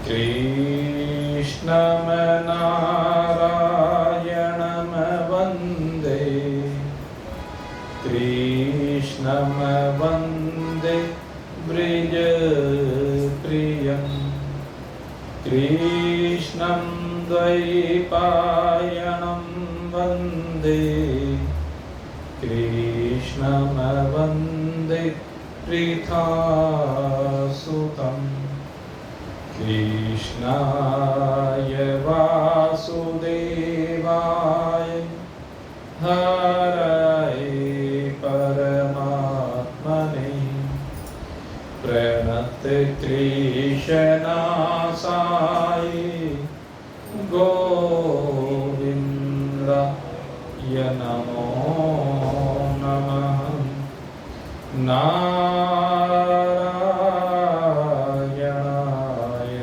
कृष्णं नारायणं वन्दे कृष्णं वन्दे व्रजप्रियं कृष्णं द्वैपायनं वन्दे कृष्णं वन्दे प्रीतासुतं कृष्णाय वासुदेवाय हरये परमात्मने प्रणतक्लेशनाशाय गोविन्दाय नमो नमः। नारायणाय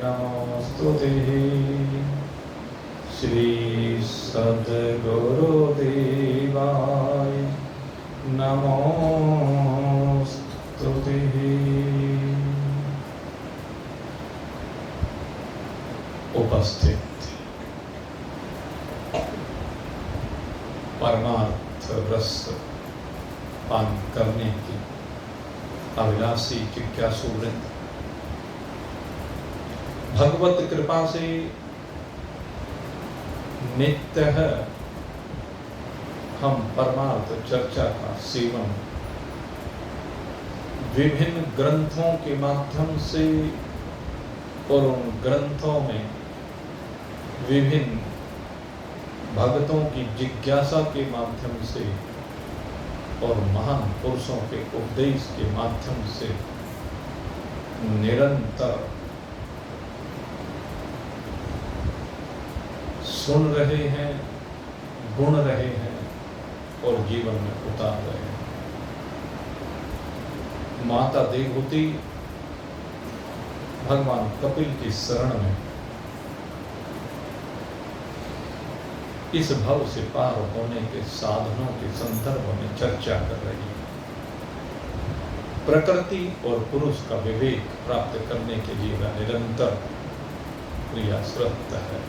नमोस्तुते। श्री सद्गुरुदेवाय नमोस्तुते। उपस्थित परमार्थ रस पान करने की अभिलाषी जिज्ञासु वृंद, भगवत कृपा से नित्य हम परमार्थ चर्चा का सेवन विभिन्न ग्रंथों के माध्यम से और उन ग्रंथों में विभिन्न भक्तों की जिज्ञासा के माध्यम से और महान पुरुषों के उपदेश के माध्यम से निरंतर सुन रहे हैं, गुण रहे हैं और जीवन में उतार रहे हैं। माता देवहूति भगवान कपिल की शरण में इस भव से पार होने के साधनों के संदर्भ में चर्चा कर रही है। प्रकृति और पुरुष का विवेक प्राप्त करने के लिए वह निरंतर प्रयासरत है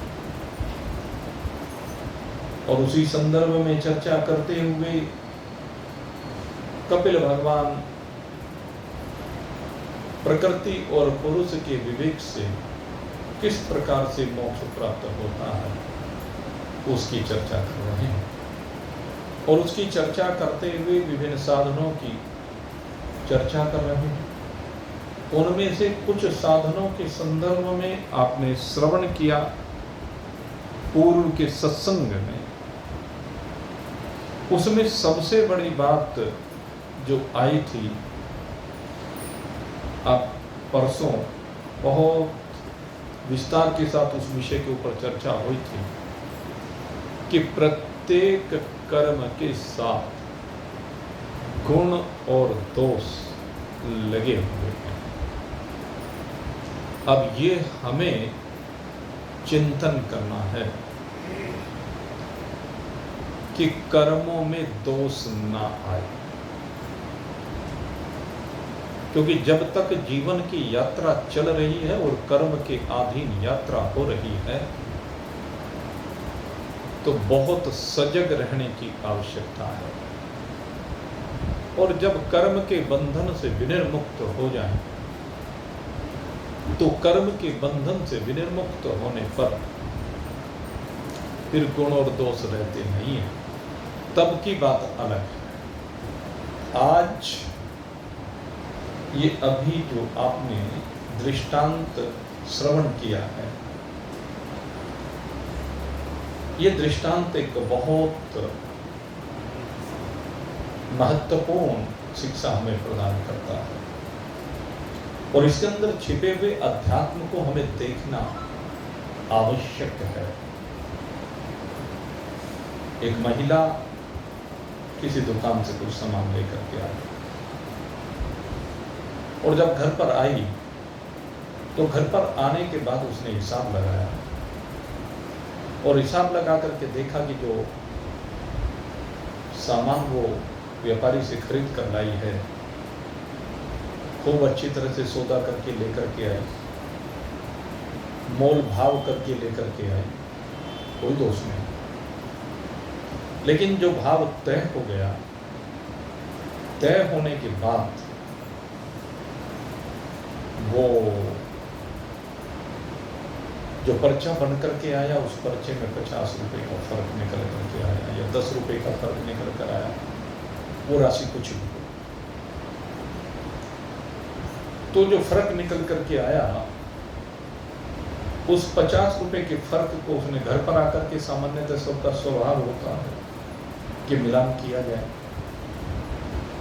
और उसी संदर्भ में चर्चा करते हुए कपिल भगवान प्रकृति और पुरुष के विवेक से किस प्रकार से मोक्ष प्राप्त होता है उसकी चर्चा कर रहे हैं और उसकी चर्चा करते हुए विभिन्न साधनों की चर्चा कर रहे हैं। उनमें से कुछ साधनों के संदर्भ में आपने श्रवण किया पूर्व के सत्संग में। उसमें सबसे बड़ी बात जो आई थी, आप परसों बहुत विस्तार के साथ उस विषय के ऊपर चर्चा हुई थी कि प्रत्येक कर्म के साथ गुण और दोष लगे हुए हैं। अब ये हमें चिंतन करना है कि कर्मों में दोष ना आए, क्योंकि जब तक जीवन की यात्रा चल रही है और कर्म के अधीन यात्रा हो रही है तो बहुत सजग रहने की आवश्यकता है। और जब कर्म के बंधन से विनिर्मुक्त हो जाए तो कर्म के बंधन से विनिर्मुक्त होने पर फिर गुण और दोष रहते नहीं है, तब की बात अलग है। आज ये अभी जो आपने दृष्टांत श्रवण किया है, ये दृष्टांत एक बहुत महत्वपूर्ण शिक्षा हमें प्रदान करता है और इसके अंदर छिपे हुए अध्यात्म को हमें देखना आवश्यक है। एक महिला किसी दुकान से कुछ सामान लेकर के आई और जब घर पर आई तो घर पर आने के बाद उसने हिसाब लगाया और हिसाब लगा करके देखा कि जो सामान वो व्यापारी से खरीद कर लाई है खूब अच्छी तरह से सौदा करके लेकर के आई मोल भाव करके लेकर के आए, कोई दोष नहीं। लेकिन जो भाव तय हो गया, तय होने के बाद वो जो पर्चा बन करके आया, उस पर्चे में 50 रुपए का फर्क निकल करके आया या 10 रुपए का फर्क निकल कर आया, वो राशि कुछ भी। तो जो फर्क निकल करके आया, उस 50 रुपए के फर्क को उसने घर पर आकर के, सामान्यतः सबका स्वभाव होता है कि मिलान किया जाए।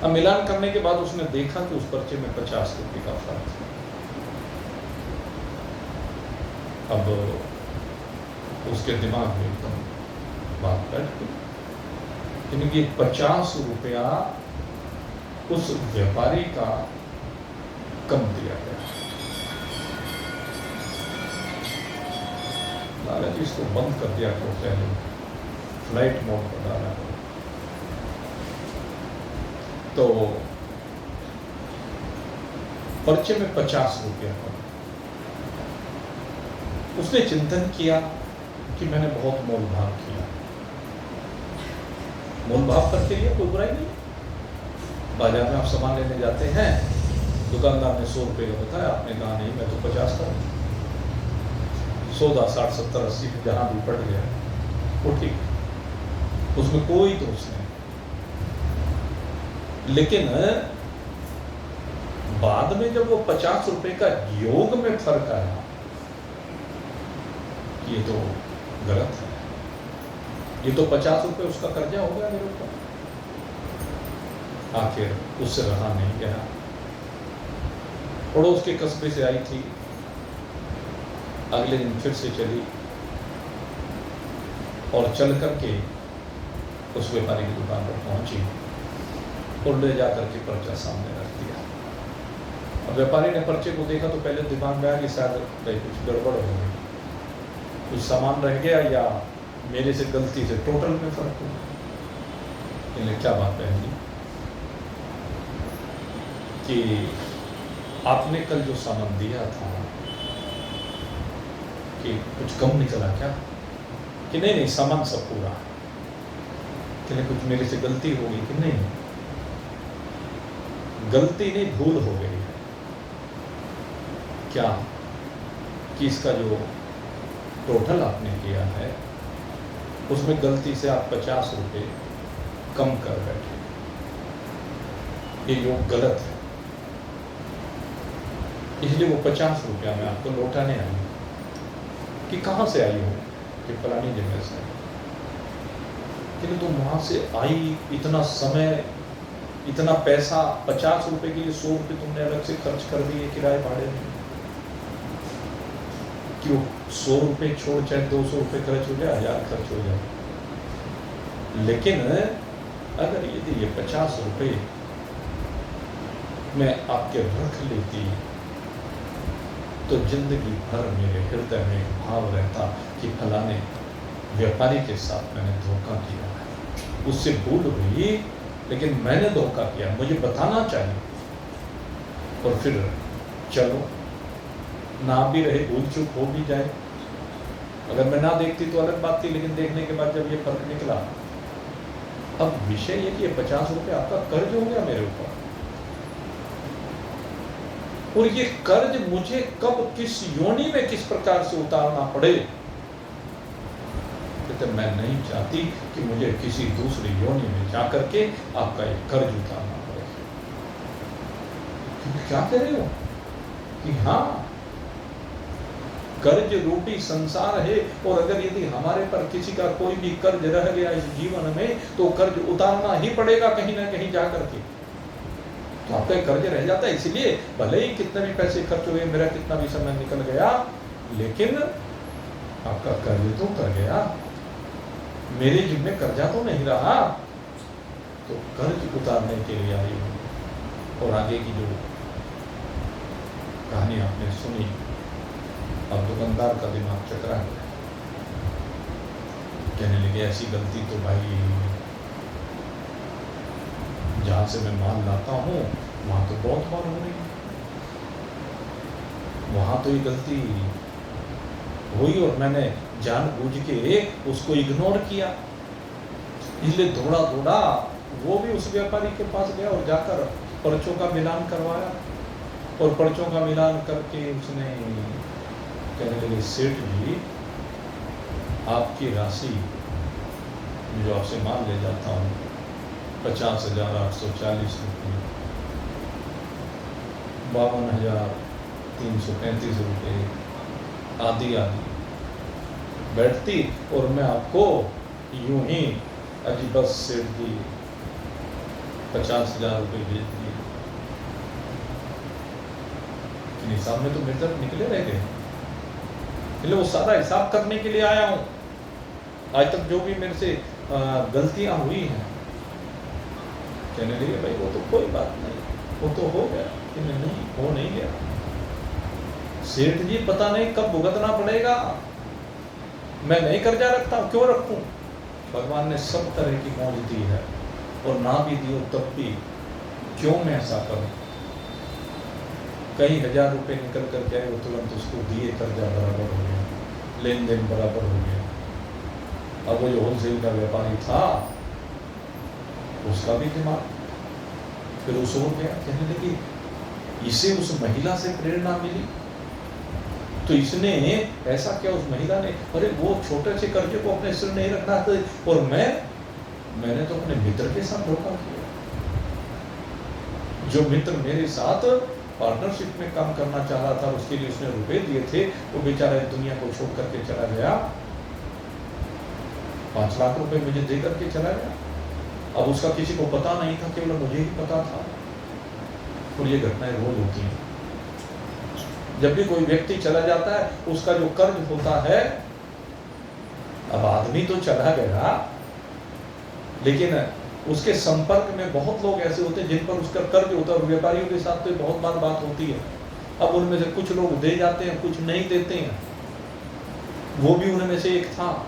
अब मिलान करने के बाद उसने देखा कि उस पर्चे में 50 रुपए का फर्क है। अब उसके दिमाग में एकदम बात बैठ गई, क्योंकि 50 रुपया उस व्यापारी का कम दिया गया। लालच इसको बंद कर दिया करो, पहले फ्लाइट मोड पर डाला करो। तो पर्चे में 50 रुपया था। उसने चिंतन किया कि मैंने बहुत मोल भाव किया। मोल भाव करके लिए कोई बुराई नहीं। बाजार में आप सामान लेने जाते हैं, दुकानदार ने 100 रुपये का बताया, आपने कहा नहीं मैं तो 50 का, सौदा 60, 70, 80 जहां भी पड़ गया वो ठीक, उसमें कोई दोष नहीं। लेकिन बाद में जब वो 50 रुपए का योग में फर्क आया, ये तो गलत है, ये तो 50 रुपए उसका कर्जा हो गया मेरे ऊपर। आखिर उससे रहा नहीं गया। पड़ोस के कस्बे से आई थी, अगले दिन फिर से चली और चल करके उस व्यापारी की दुकान पर पहुंची और ले जाकर के पर्चा सामने रख दिया। अब व्यापारी ने पर्चे को देखा तो पहले दिमाग में आया कि शायद कुछ गड़बड़ हो गई, कुछ सामान रह गया या मेरे से गलती से टोटल में फर्क हो गया। इन्हें क्या बात कहेंगी कि आपने कल जो सामान दिया था कि कुछ कम निकला क्या? कि नहीं सामान सब पूरा है। कि कुछ मेरे से गलती हो गई? कि नहीं, गलती नहीं भूल हो गई है। क्या कि इसका जो टोटल आपने किया है उसमें गलती से आप 50 रुपये कम कर बैठे, ये योग गलत है। इसलिए वो 50 रुपया में आपको लौटाने आई। कि कहाँ से आई हो? कि फलानी जगह से। कि तुम वहां से आई, इतना समय, इतना पैसा, 50 रुपए के लिए 100 रुपये तुमने अलग से खर्च कर दिए किराए भाड़े में। क्यों 100 रुपये छोड़ चाहे 200 रुपये खर्च हो जाए, 1000 खर्च हो जाए, लेकिन अगर यदि ये 50 रुपये मैं आपके रख लेती तो जिंदगी भर मेरे हृदय में एक भाव रहता कि फलाने व्यापारी के साथ मैंने धोखा किया है। उससे भूल हुई लेकिन मैंने धोखा किया, मुझे बताना चाहिए। और फिर चलो ना भी रहे, भूल चूक हो भी जाए, अगर मैं ना देखती तो अलग बात थी, लेकिन देखने के बाद जब ये फर्क निकला, अब विषय ये कि ये 50 रुपये आपका कर्ज हो गया मेरे ऊपर। और ये कर्ज मुझे कब, किस योनि में, किस प्रकार से उतारना पड़े, तो मैं नहीं चाहती कि मुझे किसी दूसरी योनि में जाकर के आपका ये कर्ज उतारना पड़े। क्या कह रहे हो कि हाँ, कर्ज रूपी संसार है, और अगर यदि हमारे पर किसी का कोई भी कर्ज रह गया इस जीवन में तो कर्ज उतारना ही पड़ेगा कहीं ना कहीं जाकर के। तो आपका कर्ज रह जाता है, इसलिए भले ही कितने भी पैसे खर्च हुए, मेरा कितना भी समय निकल गया, लेकिन आपका कर्ज तो कर गया, मेरे जिम्मे कर्जा तो नहीं रहा। तो कर्ज उतारने के लिए आई हूं। और आगे की जो कहानी आपने सुनी, अब दुकानदार का दिमाग चकरा गया, कहने लगे ऐसी गलती तो भाई जहां से मैं माल लाता हूं वहां तो बहुत बार हो रही है, वहां तो ये गलती हुई और मैंने जानबूझ के उसको इग्नोर किया। इसलिए दौड़ा दौड़ा वो भी उस व्यापारी के पास गया और जाकर पर्चों का मिलान करवाया, और पर्चों का मिलान करके उसने कहने लगे, सेठ जी आपकी राशि जो आपसे माल ले जाता हूँ 50,840 रुपये, 52,335 रुपये आदि आदि बैठती, और मैं आपको यूं ही अजी बस सेठ जी 50,000 रुपये भेज दिए। हिसाब में तो मेरे तरफ निकले रह गए, इसलिए वो सारा हिसाब करने के लिए आया हूँ। आज तक जो भी मेरे से गलतियां हुई हैं, कहने लगे भाई वो तो कोई बात नहीं, वो तो हो गया। कि नहीं, हो नहीं गया सेठ जी, पता नहीं कब भुगतना पड़ेगा। मैं नहीं कर्जा रखता, क्यों रखूं? भगवान ने सब तरह की मौज दी है, और ना भी दी हो तब भी क्यों मैं ऐसा करूं? कई हजार रुपए निकल कर के आए, वो तुरंत उसको दिए, कर्जा बराबर हो गया, लेन देन बराबर हो गया। अब वो जो होलसेल का व्यापारी था उसका भी दिमाग फिर उस हो गया। कहने लगी इसे उस महिला से प्रेरणा मिली, तो इसने ऐसा किया। उस महिला ने, अरे वो छोटे से कर्जे को अपने सिर नहीं रखना था, और मैंने तो अपने मित्र के साथ धोखा किया। जो मित्र मेरे साथ पार्टनरशिप में काम करना चाह रहा था, उसके लिए उसने रुपए दिए थे, वो बेचारा दुनिया को छोड़ करके चला गया। 5 लाख रुपए मुझे दे करके चला गया। अब उसका किसी को पता नहीं था, केवल मुझे ही पता था। और ये घटनाएं रोज होती हैं। जब भी कोई व्यक्ति चला जाता है, उसका जो कर्ज होता है, अब आदमी तो चला गया, लेकिन उसके संपर्क में बहुत लोग ऐसे होते हैं जिन पर उसका कर्ज होता है। और व्यापारियों के साथ तो बहुत बार बात होती है। अब उनमें से कुछ लोग दे जाते हैं, कुछ नहीं देते हैं। वो भी उनमें से एक था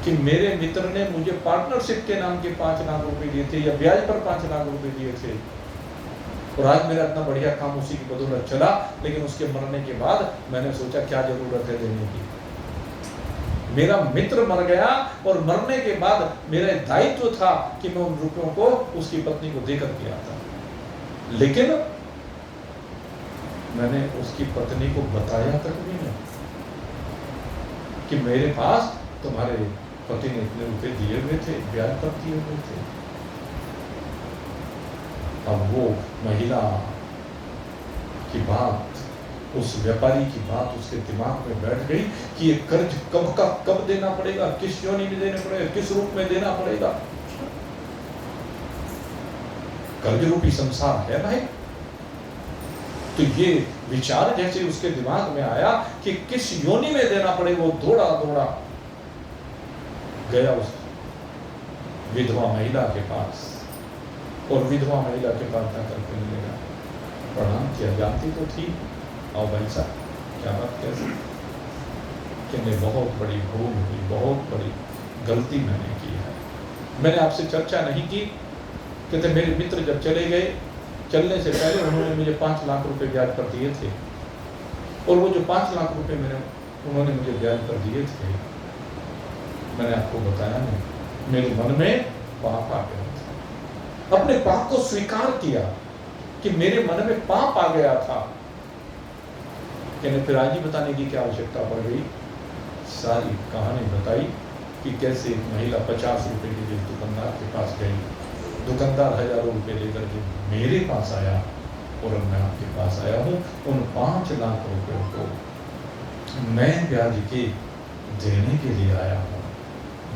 कि मेरे मित्र ने मुझे पार्टनरशिप के नाम के 5 लाख रुपए दिए थे, या ब्याज पर 5 लाख रुपए दिए थे, और आज मेरा इतना बढ़िया काम उसी की बदौलत चला। लेकिन उसके मरने के बाद मैंने सोचा क्या जरूरत है देने की। मेरा मित्र मर गया, और मरने के बाद मेरा दायित्व था कि मैं उन रुपयों को उसकी पत्नी को देकर के आता। लेकिन मैंने उसकी पत्नी को बताया तक भी नहीं कि मेरे पास तुम्हारे पति ने इतने रुपए दिए हुए थे, ब्याज पर दिए हुए थे। अब वो महिला की बात, उस व्यापारी की बात उसके दिमाग में बैठ गई कि ये कर्ज कब का कब देना पड़ेगा, किस योनि में देना पड़ेगा, किस रूप में देना पड़ेगा। कर्ज रूपी संसार है भाई। तो ये विचार जैसे उसके दिमाग में आया कि किस योनि में देना पड़ेगा, वो दौड़ा दौड़ा गया उस विधवा महिला के पास, और विधवा महिला के पास जाकर कहने लगा, प्रणाम किया, जानती तो थी, आओ भाई साहब क्या बात कैसे? कि बहुत बड़ी भूल हुई, बहुत बड़ी गलती मैंने की है। मैंने आपसे चर्चा नहीं की। कहते मेरे मित्र जब चले गए, चलने से पहले उन्होंने मुझे 5 लाख रुपए ब्याज पर दिए थे, और वो जो 5 लाख रुपए उन्होंने मुझे ब्याज पर दिए थे, मैंने आपको बताया नहीं, मेरे मन में पाप आ गया था। अपने पाप को स्वीकार किया कि मेरे मन में पाप आ गया था। कहने फिर आज ही बताने की क्या आवश्यकता पड़ गई? सारी कहानी बताई कि कैसे एक महिला 50 रुपए के लिए दुकानदार के पास गई, दुकानदार हजारों रुपए लेकर के मेरे पास आया, और मैं आपके पास आया हूँ। उन 5 लाख रुपए को मैं ब्याज के देने के लिए आया हूँ।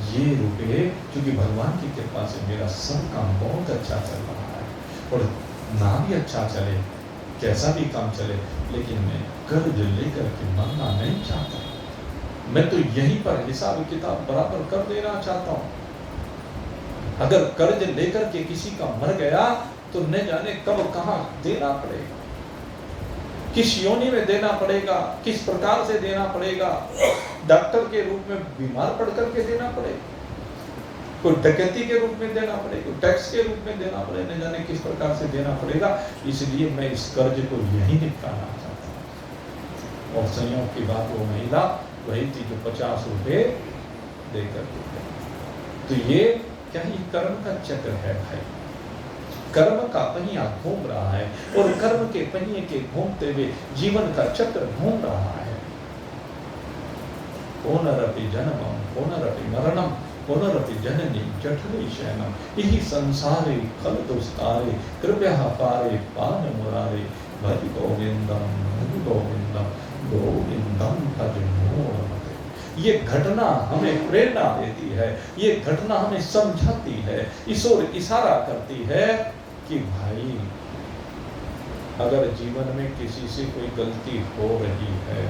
ये रुपए, क्योंकि भगवान की कृपा से मेरा सब काम बहुत अच्छा चल रहा है, और ना भी अच्छा चले, कैसा भी काम चले, लेकिन मैं कर्ज लेकर के मरना नहीं चाहता। मैं तो यहीं पर हिसाब किताब बराबर कर देना चाहता हूँ। अगर कर्ज लेकर के किसी का मर गया तो न जाने कब कहाँ देना पड़ेगा, किस योनि में देना पड़ेगा, किस प्रकार से देना पड़ेगा। डॉक्टर के रूप में बीमार पड़ करके देना पड़ेगा, कोई डकैती के रूप में देना पड़ेगा, कोई टैक्स के रूप में देना पड़ेगा, न जाने किस प्रकार से देना पड़ेगा। इसलिए मैं इस कर्ज को यहीं निपटाना चाहता हूँ। और संयोग की बात वो महिला वही थी जो 50 रुपये देकर के गई। तो ये क्या ही कर्म का चक्र है भाई। कर्म का पहिया घूम रहा है और कर्म के पहिए के घूमते हुए जीवन का चक्र घूम रहा है। पुनरपि जन्मम पुनरपि मरणम पुनरपि जननी जठरे शयनम यही संसारे खल दुस्तारे कृपया पारे पान मुरारे भज गोविंदम गोविंदम भज मोर। ये घटना हमें प्रेरणा देती है, ये घटना हमें समझाती है, इस ओर इशारा करती है कि भाई अगर जीवन में किसी से कोई गलती हो रही है,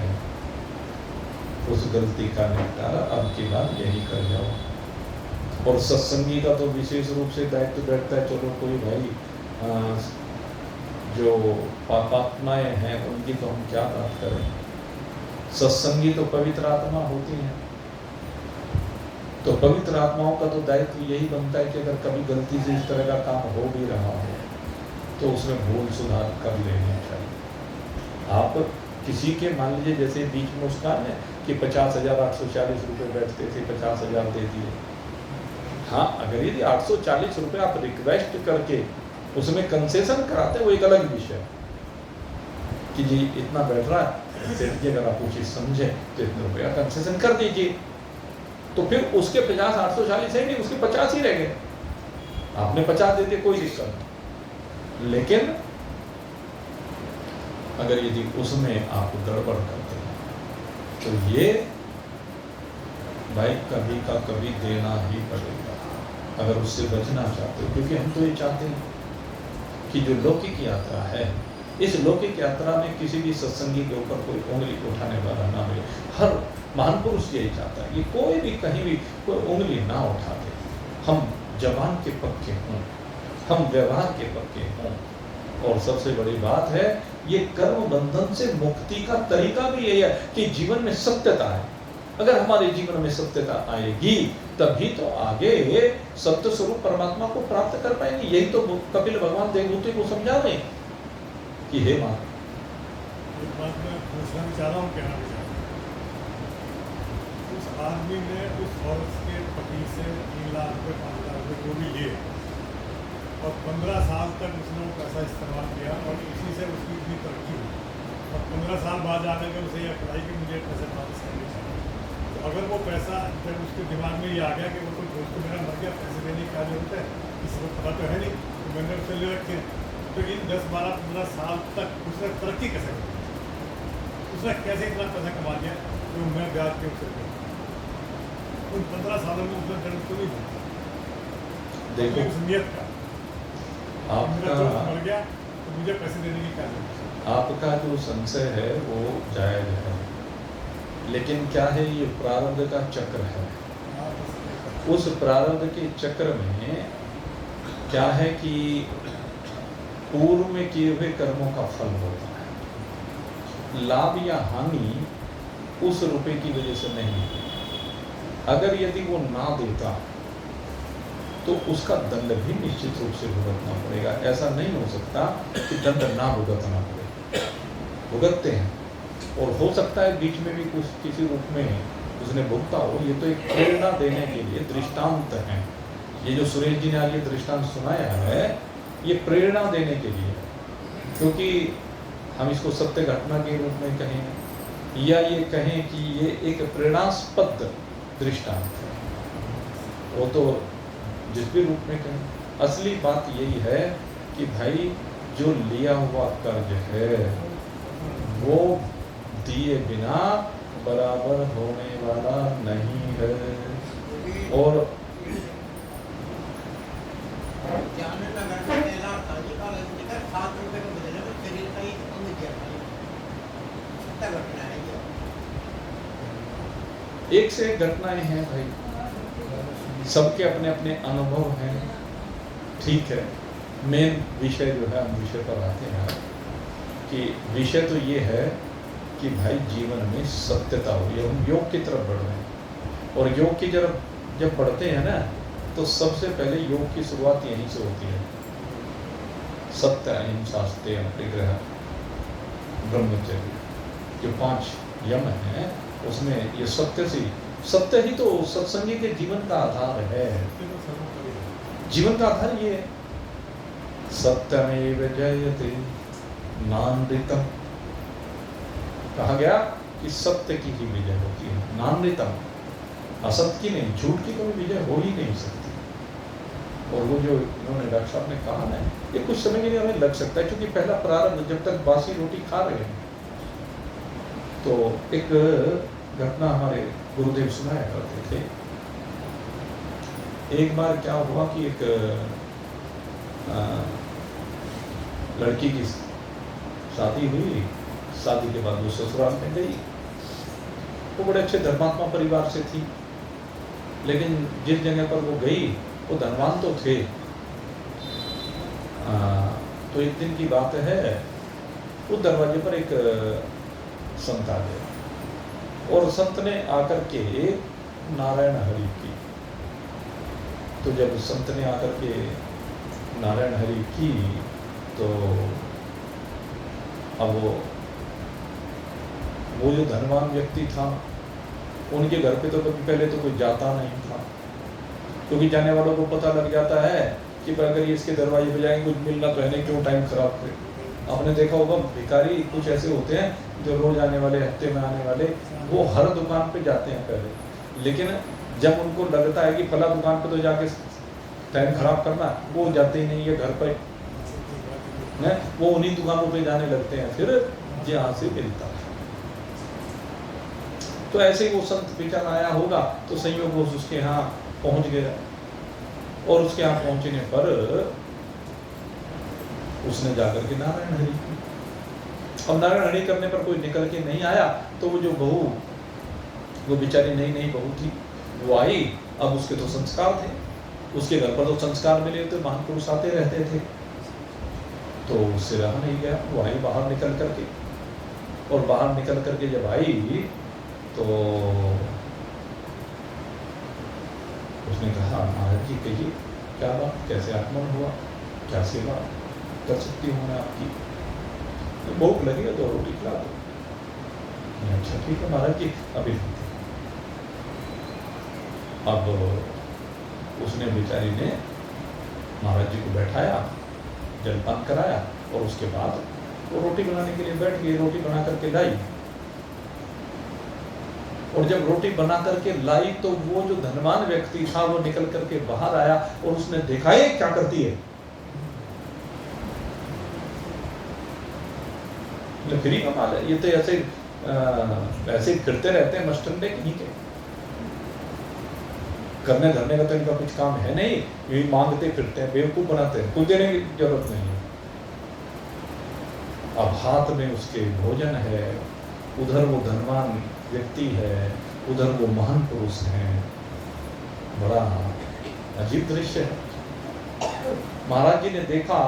उस गलती का निपटारा अब की बार यही कर जाओ। और सत्संगी का तो विशेष रूप से दायित्व बैठता है, चलो कोई भाई जो पापात्माएं हैं उनकी तो हम क्या बात करें, सत्संगी तो पवित्र आत्मा होती हैं। तो पवित्र आत्माओं का तो दायित्व यही बनता है कि अगर कभी गलती से इस तरह का काम हो भी रहा हो तो उसमें भूल सुधार कर लेना चाहिए। आप किसी के मान लीजिए जैसे बीच में उसका है कि 50,840 रुपये बैठते थे, 50,000 दे दिए। हाँ, अगर यदि 840 रुपये आप रिक्वेस्ट करके उसमें कंसेशन कराते हैं वो एक अलग विषय कि जी इतना बैठ रहा है, सेठ जी अगर आप वो चीज़ समझे तो इतने रुपये का कंसेशन कर दीजिए। तो फिर उसके 50 840 है नहीं, उसके 50 ही रह गए। आपने 50 दे दिए, कोई दिक्कत नहीं। लेकिन अगर यदि उसमें आप गड़बड़ करते हैं तो ये भाई कभी का कभी देना ही पड़ेगा अगर उससे बचना चाहते हो। क्योंकि हम तो ये चाहते हैं कि जो लौकिक यात्रा है, इस लौकिक यात्रा में किसी भी सत्संगी के ऊपर कोई उंगली उठाने वाला ना मिले। हर महान पुरुष यही चाहता है कि कोई भी कहीं भी कोई उंगली ना उठा दे। हम जबान के पक्के हों, हम व्यवहार के पक्के हों। और सबसे बड़ी बात है, ये कर्म बंधन से मुक्ति का तरीका भी यही है कि जीवन में सत्यता है। अगर हमारे जीवन में सत्यता आएगी तभी तो आगे सत्य स्वरूप परमात्मा को प्राप्त कर पाएंगे। यही तो कपिल भगवान देवहूति को समझा रहे कि हे मां, एक बात मैं पूछना चाह रहा हूँ, कहना भी चाह रहा हूँ। उस आदमी ने उस औरत के पति से 3 लाख रुपये 5 लाख रुपये जो भी लिए और 15 साल तक उसने वो पैसा इस्तेमाल किया और इसी से उसकी इतनी तरक्की हुई। और 15 साल बाद आने में उसे यह अप्लाई कि मुझे पैसे वापस करने चाहिए। तो अगर वो पैसा जब उसके दिमाग में ये आ गया कि वो कोई दोस्त मेरा मर गया, पैसे देने की क्या जरूरत है, किसी को पता तो है नहीं, तो मैंने उसे ले रखे। तो इन 10 12 15 साल तक उसने तरक्की कैसे की? उसने कैसे इतना पैसा कमा लिया जो मैं ब्याज के उससे दिया? उन 15 सालों में उसने दर्द तो नहीं था। देखो नियत का आपका मर गया तो मुझे पैसे देने की क्या जरूरत है? आपका जो संशय है वो जायज है, लेकिन क्या है, ये प्रारब्ध का चक्र है। उस प्रारब्ध के चक्र में क्या है कि पूर्व में किए हुए कर्मों का फल होता है। लाभ या हानि उस रुपए की वजह से नहीं। अगर यदि वो ना देता तो उसका दंड भी निश्चित रूप से भुगतना पड़ेगा। ऐसा नहीं हो सकता कि दंड ना भुगतना पड़े, भुगतते हैं। और हो सकता है बीच में भी कुछ किसी रूप में उसने भुगता हो। ये तो एक प्रेरणा देने के लिए दृष्टांत है। ये जो सुरेश जी ने आज ये दृष्टांत सुनाया है, ये प्रेरणा देने के लिए, क्योंकि हम इसको सत्य घटना के रूप में कहें या ये कहें कि ये एक प्रेरणास्पद दृष्टांत है, वो तो जिस भी रूप में कहें। असली बात यही है कि भाई जो लिया हुआ कर्ज है वो दिए बिना बराबर होने वाला नहीं है। और एक से एक घटनाएं हैं भाई, सबके अपने अपने अनुभव हैं। ठीक है, मेन विषय जो है, हम विषय पर आते हैं कि विषय तो ये है कि भाई जीवन में सत्यता हो। हम योग की तरफ बढ़ रहे हैं और योग की तरफ जब बढ़ते हैं ना तो सबसे पहले योग की शुरुआत यहीं से होती है। सत्य, अहिंसा, सत्य, परिग्रह, ब्रह्मचर्य, जो 5 यम हैं उसमें ये सत्य ही तो सत्संगी के जीवन का आधार है। जीवन का आधार ये है, सत्यमेव जयते नानृतम। कहा गया कि सत्य की ही विजय होती है, नानृतम, असत्य की नहीं, झूठ की कभी विजय हो ही नहीं सकती। और वो जो इन्होंने डॉक्टर साहब ने कहा ना, ये कुछ समय के लिए हमें लग सकता है, क्योंकि पहला प्रारंभ जब तक बासी रोटी खा रहे हैं। तो एक घटना हमारे गुरुदेव सुनाया करते थे। एक बार क्या हुआ कि एक लड़की की शादी हुई, शादी के बाद वो ससुराल में गई। वो बड़े अच्छे धर्मात्मा परिवार से थी, लेकिन जिस जगह पर वो गई वो धनवान तो थे। तो एक दिन की बात है, उस दरवाजे पर एक संत आ गया और संत ने आकर के नारायण हरि की। तो जब संत ने आकर के नारायण हरि की तो अब वो जो धनवान व्यक्ति था, उनके घर पे तो कभी पहले तो कोई जाता नहीं था, क्योंकि जाने वालों को पता लग जाता है कि अगर ये इसके दरवाजे पे जाएंगे कुछ मिलना तो है नहीं, क्यों टाइम खराब करे। आपने देखा होगा भिखारी कुछ ऐसे होते हैं जो रोज आने वाले, हफ्ते में आने वाले, वो हर दुकान पे जाते हैं पहले, लेकिन जब उनको लगता है कि फला दुकान पे तो जाके टाइम खराब करना, वो जाते ही नहीं है घर पर, वो उन्हीं दुकानों पे जाने लगते हैं फिर जहाँ से मिलता है। तो ऐसे ही वो संत बेचारा आया होगा, तो संयोग उसके यहाँ पहुंच गया और उसके यहाँ पहुंचने पर उसने जाकर के नारायण हरि की। अब नारायण हरि करने पर कोई निकल के नहीं आया, तो वो जो बहू, वो बेचारी नई बहू थी, वो आई। अब उसके तो संस्कार थे, उसके घर पर तो संस्कार मिले थे, महान पुरुष आते रहते थे, तो उससे रहा नहीं गया। वो आई बाहर निकल करके, और बाहर निकल करके जब आई तो उसने कहा, महाराज जी कहिए क्या बात, कैसे आगमन हुआ, क्या सेवा कर सकती हूँ मैं आपकी, तो भूख लगी है तो रोटी खिला दो। अच्छा ठीक है महाराज जी, अभी। अब उसने बेचारी ने महाराज जी को बैठाया, जलपान कराया, और उसके बाद वो रोटी बनाने के लिए बैठ गई, रोटी बना करके लाई। और जब रोटी बना करके लाई तो वो जो धनवान व्यक्ति था वो निकल करके बाहर आया और उसने देखा ये क्या करती है। फिर ही कमाल है, ये तो ऐसे फिरते रहते हैं मस्टंडे कहीं के, करने धरने का तो इनका कुछ काम है नहीं, यही मांगते फिरते हैं, बेवकूफ बनाते हैं, कुछ देने की जरूरत नहीं है। अब हाथ में उसके भोजन है, उधर वो धनवान व्यक्ति है, उधर वो महान पुरुष हैं। बड़ा अजीब दृश्य है। महाराज जी ने देखा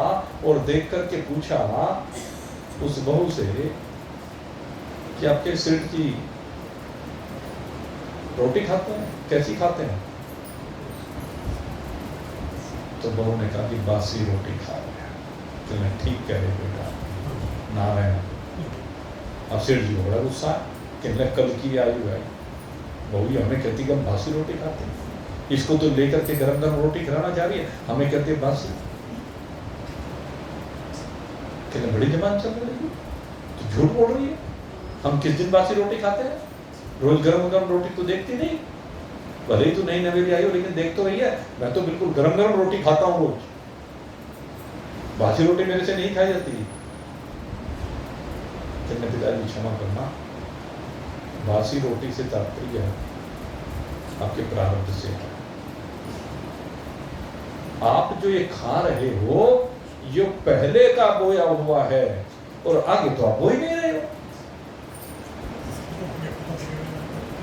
और देख करके पूछा उस बहू से कि आपके सेठ जी रोटी खाते हैं, कैसी खाते हैं? तो बहू ने कहा कि बासी रोटी खा रहे हैं। तो मैं ठीक कह रहे बेटा, नारायण। अब सेठ जी बड़ा गुस्सा है, कहने कल की आयु है, बहू हमें कहती कि हम बासी रोटी खाते हैं, इसको तो लेकर के गरम गरम रोटी खिलाना चाह रही है, हमें कहते हैं बासी। कहने बड़ी जबान चल रही है, तो झूठ बोल रही है, हम किस दिन बासी रोटी खाते हैं? रोज गरम गरम रोटी तो देखती नहीं, भले ही तो नई नवेली आई हो लेकिन देख तो रही है, मैं तो बिल्कुल गरम गरम रोटी खाता हूँ रोज, बासी रोटी मेरे से नहीं खाई जाती। कहने पिताजी क्षमा करना, बासी रोटी से तात्पर्य है आपके प्रारब्ध से। आप जो ये खा रहे हो ये पहले का बोया हुआ है, और आगे तो आप बो ही नहीं रहे हो,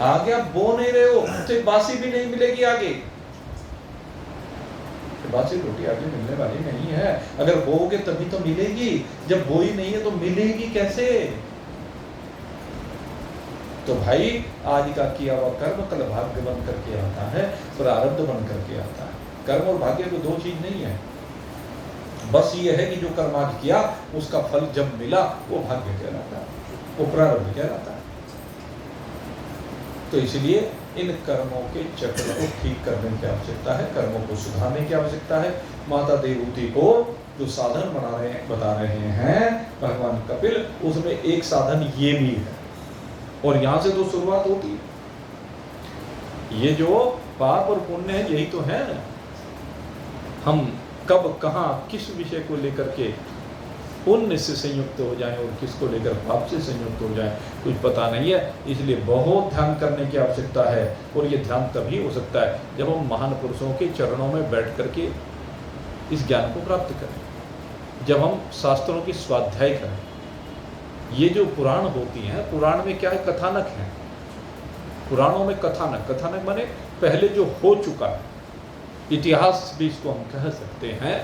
आगे आप बो नहीं रहे हो, तो बासी भी नहीं मिलेगी आगे, बासी रोटी आगे मिलने वाली नहीं है। अगर बोओगे तभी तो मिलेगी, जब बोई नहीं है तो मिलेगी कैसे? तो भाई आज का किया हुआ कर्म कल भाग्य बन करके आता है, प्रारब्ध बन करके आता है। कर्म और भाग्य तो दो चीज नहीं है, बस ये है कि जो कर्म आज किया उसका फल जब मिला वो भाग्य कहलाता है। वो प्रारब्ध कहलाता है। तो इसलिए इन कर्मों के चक्र को ठीक करने की आवश्यकता है, कर्मों को सुधारने की आवश्यकता है। माता देवहूति को जो साधन बता रहे हैं भगवान कपिल, उसमें एक साधन ये भी है, और यहाँ से तो शुरुआत होती है। ये जो पाप और पुण्य है यही तो है। हम कब कहाँ किस विषय को लेकर के पुण्य से संयुक्त हो जाएं और किसको लेकर पाप से संयुक्त हो जाएं कुछ पता नहीं है। इसलिए बहुत ध्यान करने की आवश्यकता है, और ये ध्यान तभी हो सकता है जब हम महान पुरुषों के चरणों में बैठ करके इस ज्ञान को प्राप्त करें, जब हम शास्त्रों की स्वाध्याय करें। ये जो पुराण होती हैं, पुराण में क्या है, कथानक है। पुराणों में कथानक माने पहले जो हो चुका है, इतिहास भी इसको हम कह सकते हैं।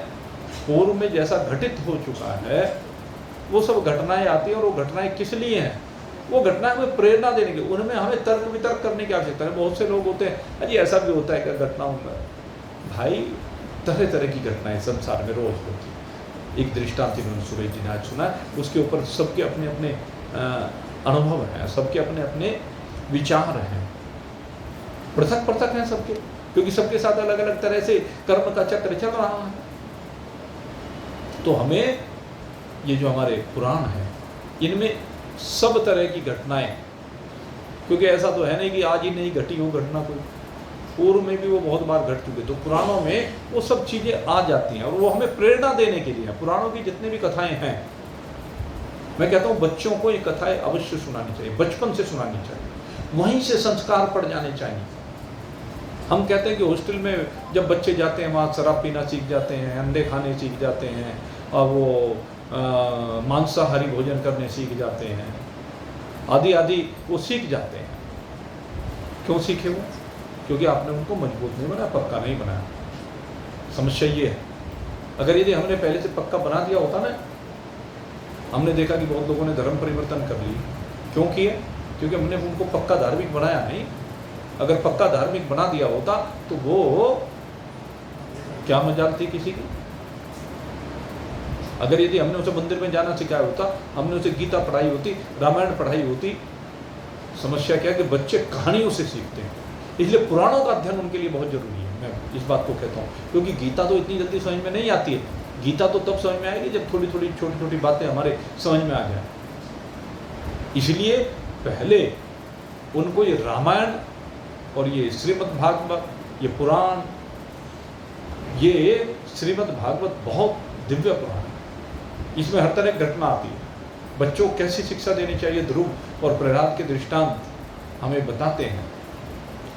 पूर्व में जैसा घटित हो चुका है वो सब घटनाएं आती हैं, और वो घटनाएं किस लिए हैं? वो घटनाएं हमें प्रेरणा देने की, उनमें हमें तर्क वितर्क करने की आवश्यकता है। बहुत से लोग होते हैं, अजी ऐसा भी होता है क्या घटनाओं में? भाई तरह तरह की घटनाएं संसार में रोज होती है। एक दृष्टांत इन्होंने सुरेश जी ने आज सुना, उसके ऊपर सबके अपने अपने अनुभव हैं, सबके अपने अपने विचार हैं, पृथक पृथक हैं सबके, क्योंकि सबके साथ अलग अलग तरह से कर्म का चक्र चल रहा है। तो हमें ये जो हमारे पुराण हैं इनमें सब तरह की घटनाएं, क्योंकि ऐसा तो है नहीं कि आज ही नहीं घटी हो घटना, कोई पूर्व में भी वो बहुत बार घट चुके, तो पुराणों में वो सब चीज़ें आ जाती हैं, और वो हमें प्रेरणा देने के लिए है। पुराणों की जितने भी कथाएं हैं, मैं कहता हूँ बच्चों को ये कथाएं अवश्य सुनानी चाहिए, बचपन से सुनानी चाहिए, वहीं से संस्कार पड़ जाने चाहिए। हम कहते हैं कि हॉस्टल में जब बच्चे जाते हैं वहाँ शराब पीना सीख जाते हैं, अंडे खाने सीख जाते हैं, और वो मांसाहारी भोजन करने सीख जाते हैं, आदि आदि वो सीख जाते हैं। क्यों सीखे वो? क्योंकि आपने उनको मजबूत नहीं बनाया, पक्का नहीं बनाया। समस्या ये है। अगर यदि हमने पहले से पक्का बना दिया होता ना, हमने देखा कि बहुत लोगों ने धर्म परिवर्तन कर ली। क्यों किए? क्योंकि हमने उनको पक्का धार्मिक बनाया नहीं। अगर पक्का धार्मिक बना दिया होता तो वो क्या मजाल थी किसी की। अगर यदि हमने उसे मंदिर में जाना सिखाया होता, हमने उसे गीता पढ़ाई होती, रामायण पढ़ाई होती। समस्या क्या है कि बच्चे कहानियों से सीखते हैं, इसलिए पुराणों का अध्ययन उनके लिए बहुत जरूरी है। मैं इस बात को कहता हूँ, क्योंकि गीता तो इतनी जल्दी समझ में नहीं आती है। गीता तो तब समझ में आएगी जब थोड़ी थोड़ी छोटी छोटी बातें हमारे समझ में आ जाए। इसलिए पहले उनको ये रामायण और ये श्रीमद् भागवत, ये पुराण, ये श्रीमद् भागवत बहुत दिव्य पुराण है। इसमें हर तरह की घटना आती है। बच्चों को कैसी शिक्षा देनी चाहिए, ध्रुव और प्रहलाद के दृष्टांत हमें बताते हैं।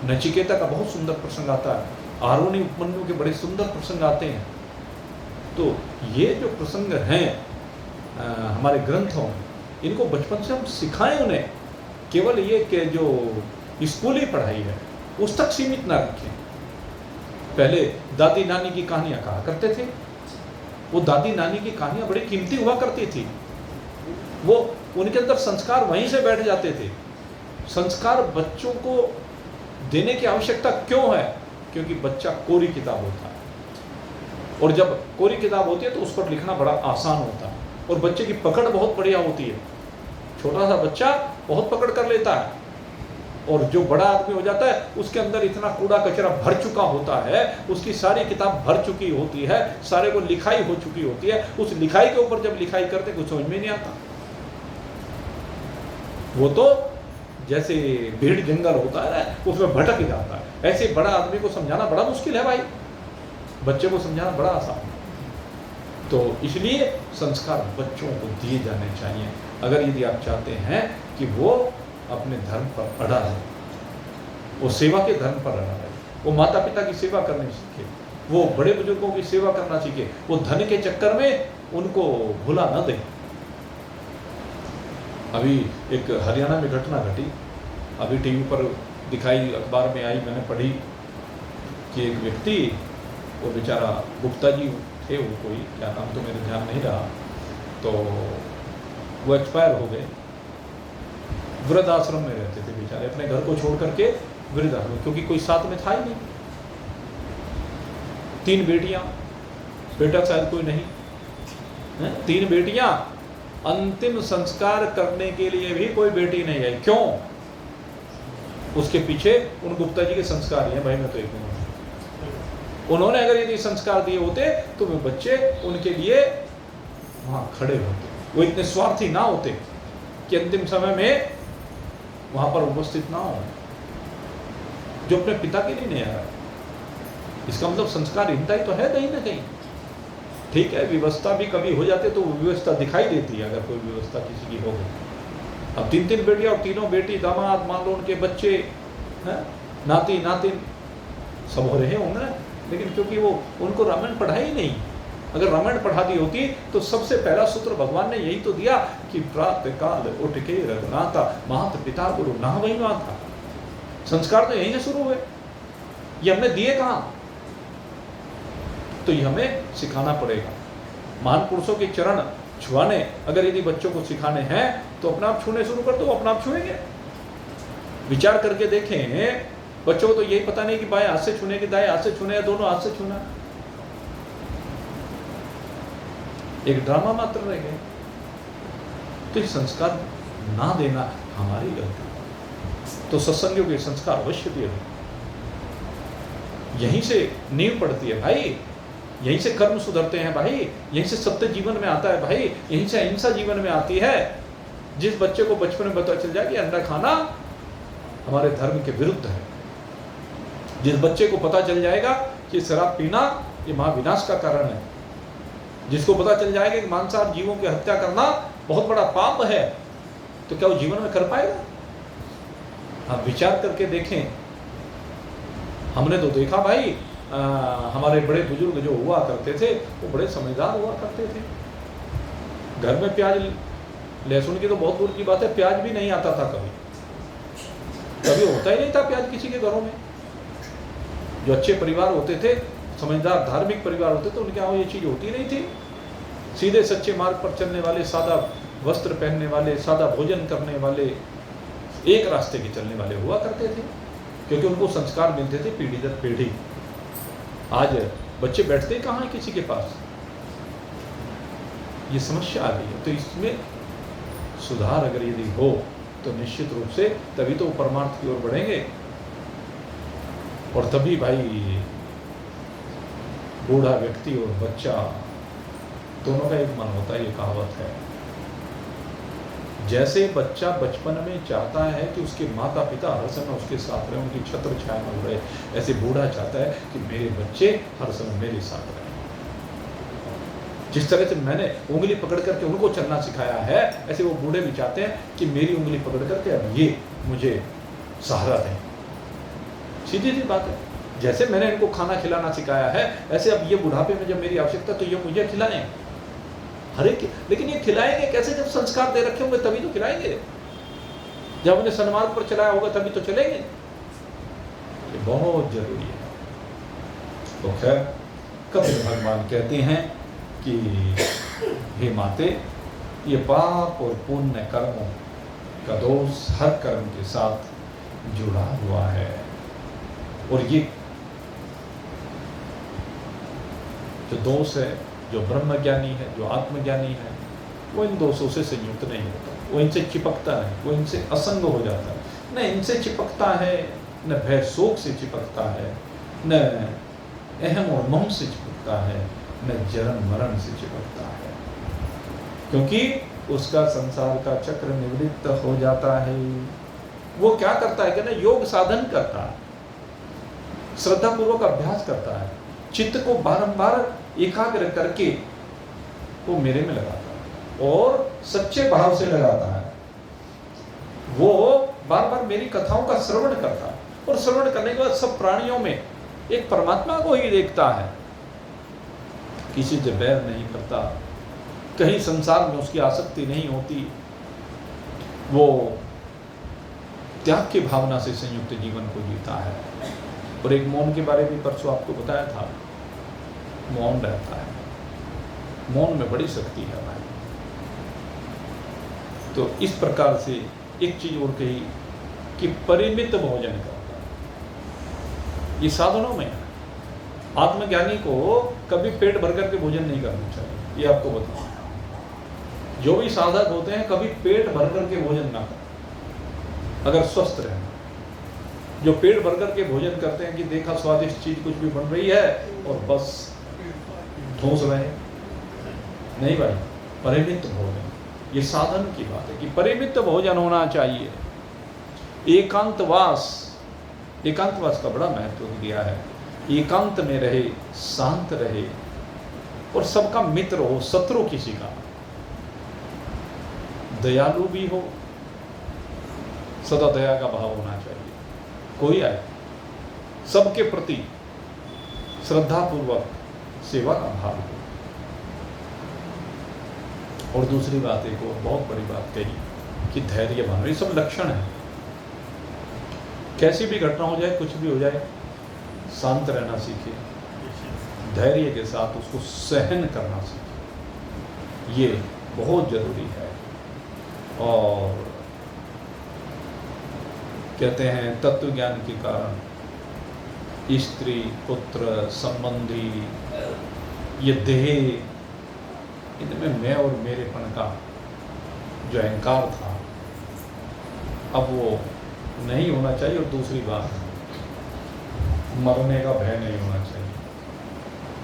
नचिकेता का बहुत सुंदर प्रसंग आता है, आरोनी उपमन्यु के बड़े सुंदर प्रसंग आते हैं। तो ये जो प्रसंग हैं हमारे ग्रंथों में, इनको बचपन से हम सिखाएं उन्हें। केवल ये कि जो स्कूली पढ़ाई है उस तक सीमित ना रखें। पहले दादी नानी की कहानियाँ कहा करते थे, वो दादी नानी की कहानियाँ बड़ी कीमती हुआ करती थी। वो उनके अंदर संस्कार वहीं से बैठ जाते थे। संस्कार बच्चों को देने की आवश्यकता क्यों है? क्योंकि बच्चा कोरी किताब होता है, और जब कोरी किताब होती है तो उस पर लिखना बड़ा आसान होता है, और बच्चे की पकड़ बहुत बढ़िया होती है। छोटा सा बच्चा बहुत पकड़ कर लेता है, और जो बड़ा आदमी हो जाता है उसके अंदर इतना कूड़ा कचरा भर चुका होता है, उसकी सारी किताब भर चुकी होती है, सारे को लिखाई हो चुकी होती है। उस लिखाई के ऊपर जब लिखाई करते कुछ समझ में नहीं आता। वो तो जैसे भीड़ जंगल होता है ना, उसमें भटक जाता है। ऐसे बड़ा आदमी को समझाना बड़ा मुश्किल है भाई, बच्चे को समझाना बड़ा आसान है। तो इसलिए संस्कार बच्चों को दिए जाने चाहिए, अगर यदि आप चाहते हैं कि वो अपने धर्म पर अड़ा रहे, वो सेवा के धर्म पर अड़ा रहे, वो माता पिता की सेवा करनी सीखे, वो बड़े बुजुर्गों की सेवा करना सीखे, वो धन के चक्कर में उनको भुला न दे। अभी एक हरियाणा में घटना घटी, अभी टीवी पर दिखाई, अखबार में आई, मैंने पढ़ी कि एक व्यक्ति, वो बेचारा गुप्ता जी थे, वो कोई क्या नाम तो मेरे ध्यान नहीं रहा, तो वो एक्सपायर हो गए। वृद्ध आश्रम में रहते थे बेचारे, अपने घर को छोड़ करके वृद्ध आश्रम, क्योंकि कोई साथ में था ही नहीं। 3 बेटियां, बेटा शायद कोई नहीं, 3 बेटियां अंतिम संस्कार करने के लिए भी कोई बेटी नहीं आई। क्यों? उसके पीछे उन गुप्ता जी के संस्कार ही हैं भाई। मैं तो एक उन्होंने अगर यदि संस्कार दिए होते तो वे बच्चे उनके लिए वहां खड़े होते, वो इतने स्वार्थी ना होते कि अंतिम समय में वहां पर उपस्थित ना हो, जो अपने पिता के लिए नहीं आया। इसका मतलब संस्कारहीनता ही तो है कहीं ना कहीं। ठीक है, व्यवस्था भी कभी हो जाती है तो व्यवस्था दिखाई देती है, अगर कोई व्यवस्था किसी की हो गई। अब 3 बेटियां और तीनों बेटी दामाद, मान लो उनके बच्चे हैं, नाती नातिन सब हो रहे होंगे, लेकिन क्योंकि वो उनको रामायण पढ़ाई नहीं। अगर रामायण पढ़ा दी होती तो सबसे पहला सूत्र भगवान ने यही तो दिया कि प्रातः काल उठ के रघुनाथा मात पिता गुरु ना वही था। संस्कार तो यहीं से शुरू हुए, ये हमने दिए कहाँ? तो ये हमें सिखाना पड़ेगा। महान पुरुषों के चरण छुआने अगर यदि बच्चों को सिखाने हैं तो अपना आप छूने शुरू कर दो, अपना आप छुएंगे। विचार करके देखें, बच्चों को तो यही पता नहीं कि बाएं हाथ से छूने कि दाएं हाथ से छूने या दोनों हाथ से छूना। एक ड्रामा मात्र रह गए। तो ये संस्कार ना देना हमारी गलती। तो सत्संगियों के संस्कार अवश्य दिए। यहीं से नींव पड़ती है भाई, यहीं से कर्म सुधरते हैं भाई, यहीं से सत्य जीवन में आता है भाई, यहीं से अहिंसा जीवन में आती है। जिस बच्चे को बचपन में पता चल जाए कि अंडा खाना हमारे धर्म के विरुद्ध है, जिस बच्चे को पता चल जाएगा कि शराब पीना ये महाविनाश का कारण है, जिसको पता चल जाएगा कि मांसाहार जीवों की हत्या करना बहुत बड़ा पाप है, तो क्या वो जीवन में कर पाएगा? आप विचार करके देखें। हमने तो देखा भाई, हमारे बड़े बुजुर्ग जो हुआ करते थे वो बड़े समझदार हुआ करते थे। घर में प्याज लहसुन की तो बहुत दूर की बात है, प्याज भी नहीं आता था कभी, कभी होता ही नहीं था प्याज किसी के घरों में। जो अच्छे परिवार होते थे, समझदार धार्मिक परिवार होते थे, उनके यहाँ ये चीज होती नहीं थी। सीधे सच्चे मार्ग पर चलने वाले, सादा वस्त्र पहनने वाले, सादा भोजन करने वाले, एक रास्ते के चलने वाले हुआ करते थे, क्योंकि उनको संस्कार मिलते थे पीढ़ी दर पीढ़ी। आज बच्चे बैठते कहाँ हैं किसी के पास? ये समस्या आ गई है। तो इसमें सुधार अगर यदि हो तो निश्चित रूप से तभी तो परमार्थ की ओर बढ़ेंगे। और तभी भाई बूढ़ा व्यक्ति और बच्चा दोनों का एक मन होता है। ये कहावत है, जैसे बच्चा बचपन में चाहता है कि उसके माता पिता हर समय उसके साथ रहे, उनकी छत्र छाया में रहे, ऐसे बूढ़ा चाहता है कि मेरे बच्चे हर समय मेरे साथ रहे। जिस तरह से मैंने उंगली पकड़ करके उनको चलना सिखाया है, ऐसे वो बूढ़े भी चाहते हैं कि मेरी उंगली पकड़ करके अब ये मुझे सहारा दें। सीधी सी बात है, जैसे मैंने इनको खाना खिलाना सिखाया है, ऐसे अब ये बुढ़ापे में जब मेरी आवश्यकता तो ये मुझे खिलाएं। हर एक, लेकिन ये खिलाएंगे कैसे? जब संस्कार दे रखे होंगे तभी तो खिलाएंगे। जब उन्हें सन्मार्ग पर चलाया होगा तभी तो चलेंगे। ये बहुत जरूरी है। तो खैर, कबीर भगवान कहते हैं कि हे माते, ये पाप और पुण्य कर्मों का दोष हर कर्म के साथ जुड़ा हुआ है, और ये जो दोष है, जो ब्रह्मज्ञानी है, जो आत्मज्ञानी है, वो इन दोषों से संयुक्त नहीं होता, वो इनसे चिपकता है, वो इनसे असंग हो जाता है। न इनसे चिपकता है, न भय शोक से चिपकता है, न अहम और मोह से चिपकता है, न जन्म मरण से चिपकता है, क्योंकि उसका संसार का चक्र निवृत्त हो जाता है। वो क्या करता है कि ना, योग साधन करता है, श्रद्धा पूर्वक अभ्यास करता है, चित्त को बारंबार एकाग्र करके वो मेरे में लगाता है और सच्चे भाव से लगाता है। वो बार बार मेरी कथाओं का श्रवण करता है, और श्रवण करने के बाद सब प्राणियों में एक परमात्मा को ही देखता है, किसी से बैर नहीं करता, कहीं संसार में उसकी आसक्ति नहीं होती। वो त्याग की भावना से संयुक्त जीवन को जीता है। और एक मौन के बारे में परसों आपको बताया था, मौन रहता है, मौन में बड़ी शक्ति है भाई। तो इस प्रकार से एक चीज और कही कि परिमित भोजन करता है। ये साधनों में है। आत्मज्ञानी को कभी पेट भर करके भोजन नहीं करना चाहिए, ये आपको बताऊं। जो भी साधक होते हैं कभी पेट भर करके भोजन ना करें अगर स्वस्थ रहना। जो पेट भर करके भोजन करते हैं कि देखा स्वादिष्ट चीज कुछ भी बन रही है और बस ठूस रहे, नहीं भाई, परिमित भोजन। ये साधन की बात है कि परिमित भोजन होना चाहिए। एकांतवास, एकांतवास का बड़ा महत्व दिया है। एकांत में रहे, शांत रहे और सबका मित्र हो, शत्रु किसी का, दयालु भी हो, सदा दया का भाव होना चाहिए। कोई आए सबके प्रति श्रद्धापूर्वक सेवा का भाव हो। और दूसरी बात, एक और बहुत बड़ी बात कही कि धैर्य बनो। ये सब लक्षण है। कैसी भी घटना हो जाए, कुछ भी हो जाए, शांत रहना सीखिए, धैर्य के साथ उसको सहन करना सीखिए। ये बहुत जरूरी है। और कहते हैं तत्व ज्ञान के कारण स्त्री, पुत्र, संबंधी, ये देह, इनमें मैं और मेरेपन का जो अहंकार था अब वो नहीं होना चाहिए। और दूसरी बात, मरने का भय नहीं होना चाहिए।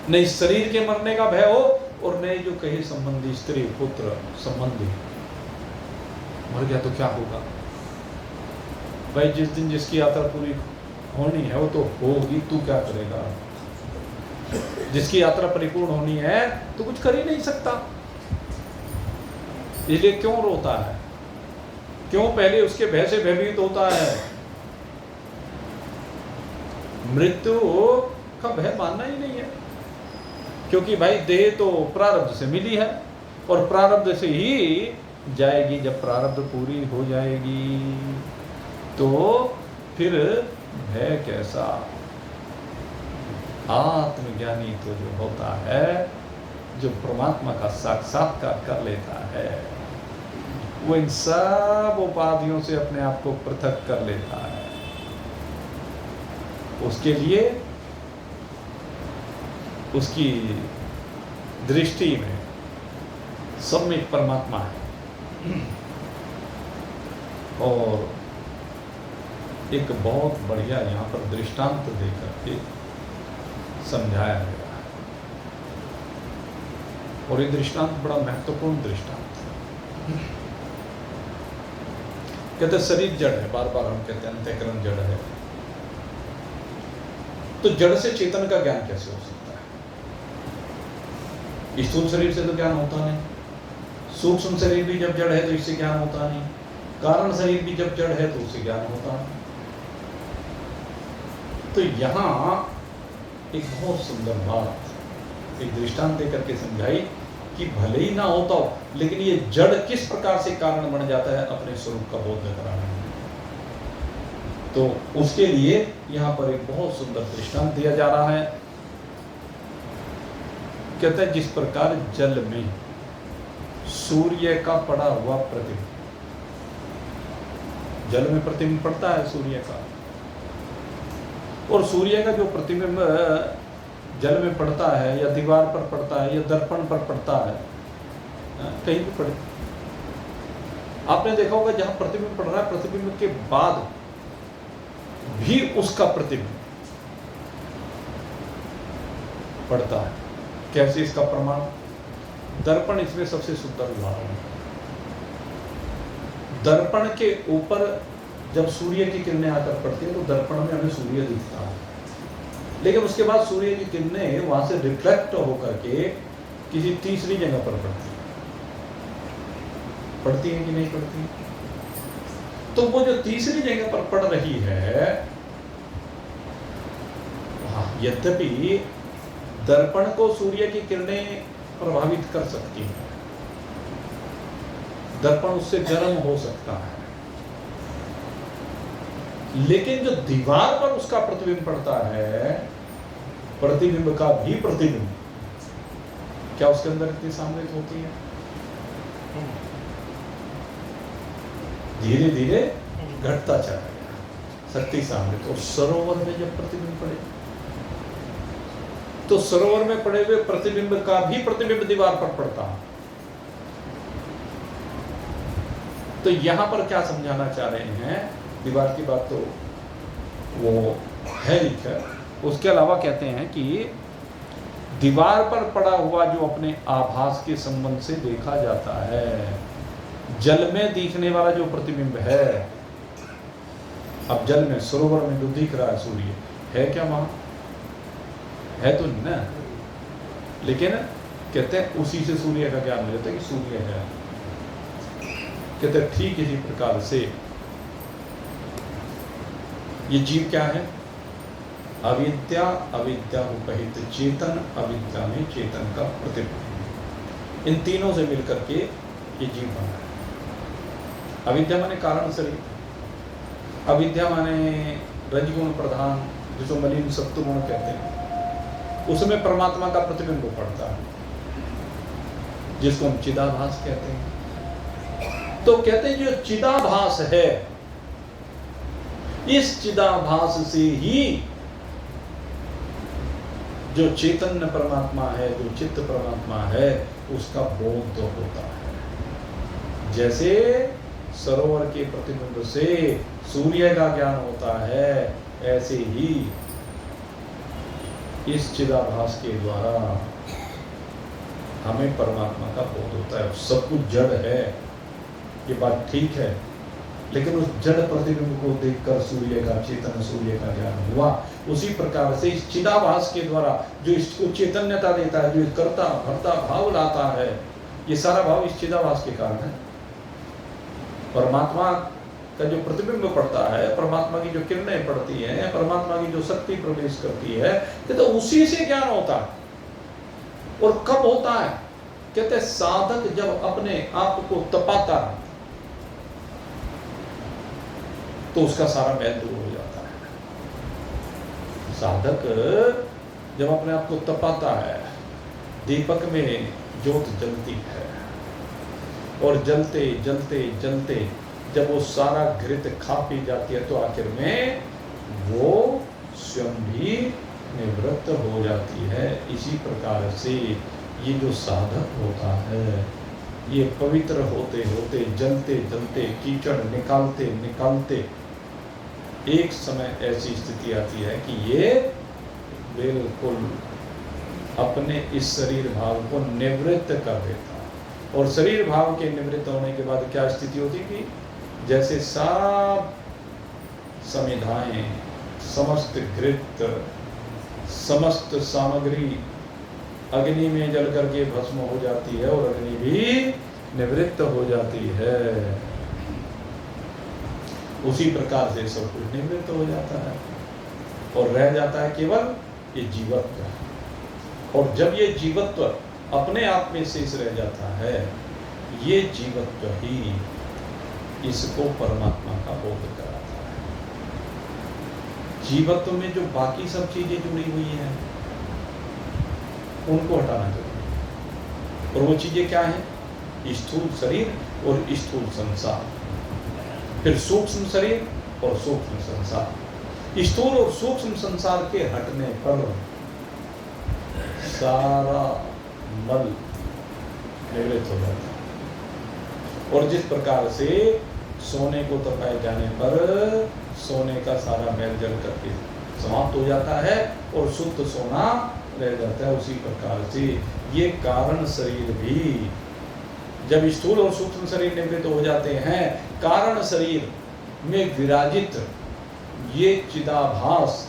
नहीं शरीर के मरने का भय हो और नहीं जो कहे संबंधी, स्त्री, पुत्र, संबंधी मर गया तो क्या होगा भाई। जिस दिन जिसकी यात्रा पूरी होनी है वो तो होगी, तू क्या करेगा। जिसकी यात्रा परिपूर्ण होनी है तो कुछ कर ही नहीं सकता। इसलिए क्यों रोता है, क्यों पहले उसके भय से भयभीत होता है। मृत्यु का भय मानना ही नहीं है, क्योंकि भाई देह तो प्रारब्ध से मिली है और प्रारब्ध से ही जाएगी। जब प्रारब्ध पूरी हो जाएगी तो फिर भय कैसा। आत्मज्ञानी तो जो होता है, जो परमात्मा का साक्षात्कार कर लेता है, वो इन सब उपाधियों से अपने आप को पृथक कर लेता है। उसके लिए उसकी दृष्टि में सब में एक परमात्मा है। और एक बहुत बढ़िया यहाँ पर दृष्टांत देकर के समझाया गया है। और ये दृष्टांत बड़ा महत्वपूर्ण दृष्टांत है। कहते शरीर जड़ है, बार बार हम कहते हैं अंतःकरण जड़ है। तो जड़ से चेतन का ज्ञान कैसे हो सकता है। स्थूल शरीर से तो ज्ञान होता नहीं, सूक्ष्म शरीर भी जब जड़ है तो इससे ज्ञान होता नहीं, कारण शरीर भी जब जड़ है तो उससे ज्ञान होता नहीं। तो यहां एक बहुत सुंदर बात, एक दृष्टांत देकर के समझाई कि भले ही ना होता हो, लेकिन ये जड़ किस प्रकार से कारण बन जाता है अपने स्वरूप का बोध कराने में। तो उसके लिए यहां पर एक बहुत सुंदर दृष्टांत दिया जा रहा है। कहते हैं जिस प्रकार जल में सूर्य का पड़ा हुआ प्रतिबिंब, जल में प्रतिबिंब पड़ता है सूर्य का, और सूर्य का जो प्रतिबिंब जल में पड़ता है या दीवार पर पड़ता है या दर्पण पर पड़ता है, कहीं भी पड़े, आपने देखा होगा जहां प्रतिबिंब पड़ रहा है, प्रतिबिंब के बाद भी उसका प्रतिबिंब पड़ता है। कैसे इसका प्रमाण? दर्पण इसमें सबसे सुंदर उदाहरण है। दर्पण के ऊपर जब सूर्य की किरणें आकर पड़ती है तो दर्पण में हमें सूर्य दिखता है, लेकिन उसके बाद सूर्य की किरणें वहां से रिफ्लेक्ट होकर के किसी तीसरी जगह पर पड़ती है कि नहीं पड़ती? तो वो जो तीसरी जगह पर पड़ रही है, यद्यपि दर्पण को सूर्य की किरणें प्रभावित कर सकती हैं, दर्पण उससे गर्म हो सकता है, लेकिन जो दीवार पर उसका प्रतिबिंब पड़ता है, प्रतिबिंब का भी प्रतिबिंब, क्या उसके अंदर इतनी सामर्थ्य होती है? धीरे धीरे घटता चला गया शक्ति सामर्थ्य। और सरोवर में जब प्रतिबिंब पड़े तो सरोवर में पड़े हुए प्रतिबिंब का भी प्रतिबिंब दीवार पर पड़ता है, तो यहाँ पर क्या समझाना चाह रहे हैं, दीवार की बात तो वो है ही है, उसके अलावा कहते हैं कि दीवार पर पड़ा हुआ जो अपने आभास के संबंध से देखा जाता है, जल में दिखने वाला जो प्रतिबिंब है, अब जल में सरोवर में जो दिख रहा है सूर्य, है क्या वहां? है तो नहीं ना, लेकिन कहते हैं उसी से सूर्य का ज्ञान हो जाता है कि सूर्य है। कहते हैं ठीक इसी प्रकार से ये जीव क्या है? अविद्या, अविद्या उपहित चेतन, अविद्या में चेतन का प्रतिबिंब, इन तीनों से मिलकर के ये जीव बना है। अविद्या माने कारण शरीर, अविद्या माने रजगुण प्रधान, जिसको मलिन सत्वगुण कहते हैं, उसमें परमात्मा का प्रतिबिंब पड़ता है, जिसको हम चिदाभास कहते हैं। तो कहते हैं जो चिदाभास है, इस चिदाभास से ही जो चैतन्य परमात्मा है, जो चित्त परमात्मा है, उसका बोध होता है। जैसे सरोवर के प्रतिबिंब से सूर्य का ज्ञान होता है, ऐसे ही इस चिदाभास के द्वारा हमें परमात्मा का बोध होता है। सब कुछ जड़ है, ये बात ठीक है, लेकिन उस जड़ प्रतिबिंब को देखकर सूर्य का, चेतन सूर्य का ज्ञान हुआ। उसी प्रकार से इस चिदाभास के द्वारा जो इसको चैतन्यता देता है, जो कर्ता भर्ता भाव लाता है, ये सारा भाव इस चिदाभास के कारण है। परमात्मा का जो प्रतिबिंब पड़ता है, परमात्मा की जो किरणें पड़ती हैं, परमात्मा की जो शक्ति प्रवेश करती है, तो उसी से ज्ञान होता है। और कब होता है? कहते साधक जब अपने आप को तपाता है तो उसका सारा मैल दूर हो जाता है। साधक जब अपने आप को तपाता है, दीपक में ज्योत जलती है, और जलते जलते जलते जब वो सारा घृत खा पी जाती है, तो आखिर में वो स्वयं भी निवृत्त हो जाती है। इसी प्रकार से ये जो साधक होता है, ये पवित्र होते होते, जलते जलते, कीचड़ निकालते निकालते एक समय ऐसी स्थिति आती है कि ये बिल्कुल अपने इस शरीर भाव को निवृत्त कर देता है। और शरीर भाव के निवृत्त होने के बाद क्या स्थिति होती थी? जैसे सब समिधाएं, समस्त घृत, समस्त सामग्री अग्नि में जल करके भस्म हो जाती है, और अग्नि भी निवृत्त हो जाती है। उसी प्रकार से सब कुछ निवृत्त हो जाता है, और रह जाता है केवल ये जीवत्व। और जब ये जीवत्व अपने आप में शेष रह जाता है, ये जीवत्व ही इसको परमात्मा का बोध कराता है। जीवत्व में जो बाकी सब चीजें जुड़ी हुई हैं, उनको हटाना चाहिए। और वो चीजें क्या हैं? स्थूल शरीर और स्थूल संसार, फिर सूक्ष्म शरीर और सूक्ष्म संसार। स्थूल और सूक्ष्म संसार के हटने पर सारा मल निवृत्त हो जाता है। और जिस प्रकार से सोने को तपाए जाने पर सोने का सारा मैल जल करके समाप्त हो जाता है और शुद्ध सोना रह जाता है, उसी प्रकार से ये कारण शरीर भी जब स्थूल और सूक्ष्म शरीर निवृत्त हो जाते हैं, कारण शरीर में विराजित ये चिदाभास,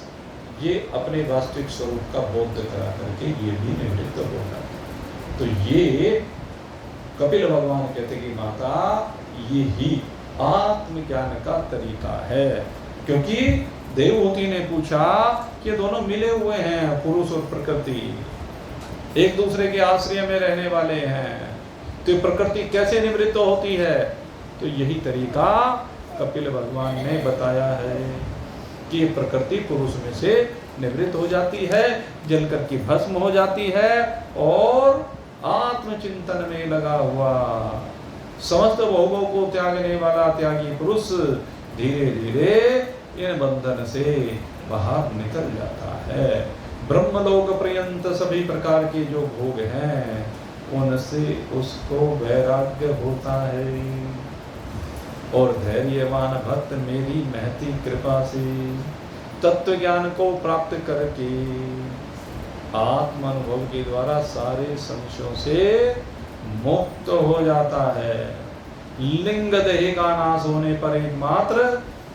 ये अपने वास्तविक स्वरूप का बोध करा करके ये भी निवृत्त हो जाता है। तो ये कपिल भगवान कहते कि माता, ये ही आत्मज्ञान का तरीका है। क्योंकि देवहूति ने पूछा कि दोनों मिले हुए हैं, पुरुष और प्रकृति एक दूसरे के आश्रय में रहने वाले हैं, तो प्रकृति कैसे निवृत्त होती है? तो यही तरीका कपिल भगवान ने बताया है कि प्रकृति पुरुष में से निवृत्त हो जाती है, जलकर की भस्म हो जाती है, और आत्मचिंतन में लगा हुआ समस्त भोगों को त्यागने वाला त्यागी पुरुष धीरे धीरे इन बंधन से बाहर निकल जाता है। ब्रह्मलोक पर्यंत सभी प्रकार के जो भोग हैं, उनसे उसको वैराग्य होता है। और धैर्यवान भक्त मेरी महती कृपा से तत्व ज्ञान को प्राप्त करके आत्म अनुभव के द्वारा सारे संशयों से मुक्त हो जाता है। लिंग देह का नाश होने पर एकमात्र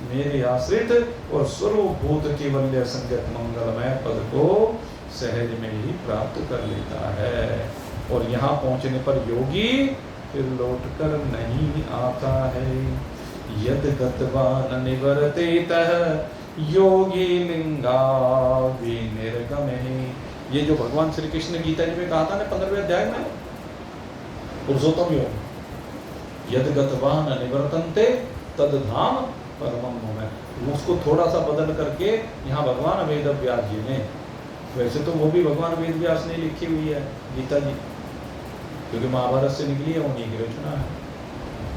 मेरे आश्रित और स्वरूप भूत केवल्य संगत मंगलमय पद को सहज में ही प्राप्त कर लेता है। और यहाँ पहुँचने पर योगी फिर लौटकर नहीं आता है। यद गतवान निवर्तेतः योगी लिंगा विनिर्गमे। ये जो भगवान श्री कृष्ण ने गीता जी में कहा था ना 15वें अध्याय में, पुरुषोत्तम योग, यद गतवान निवर्तन्ते तद धाम परमम मम। उसको थोड़ा सा बदल करके यहाँ भगवान वेद व्यास जी ने, वैसे तो वो भी भगवान वेद व्यास ने लिखी हुई है गीता जी, क्योंकि महाभारत से निकली है, उन्हीं की रचना है,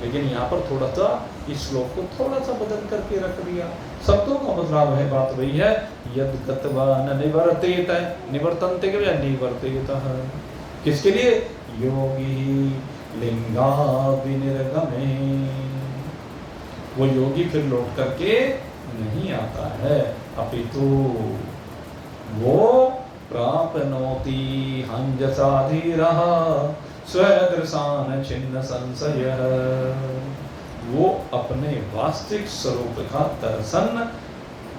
लेकिन यहाँ पर थोड़ा सा इस श्लोक को थोड़ा सा बदल करके रख दिया। शब्दों का बदलाव है, बात वही है। यद गतवान निवर्तेत, निवर्तन्ते के बजाय निवर्तेतः, किसके लिए? योगी लिंगा विनिर्गमे। वो योगी फिर लौट करके नहीं आता है, अपितु वो प्राप्नोति हंजसाधीरः स्वदृशान छिन्न संशय। वो अपने वास्तविक स्वरूप का दर्शन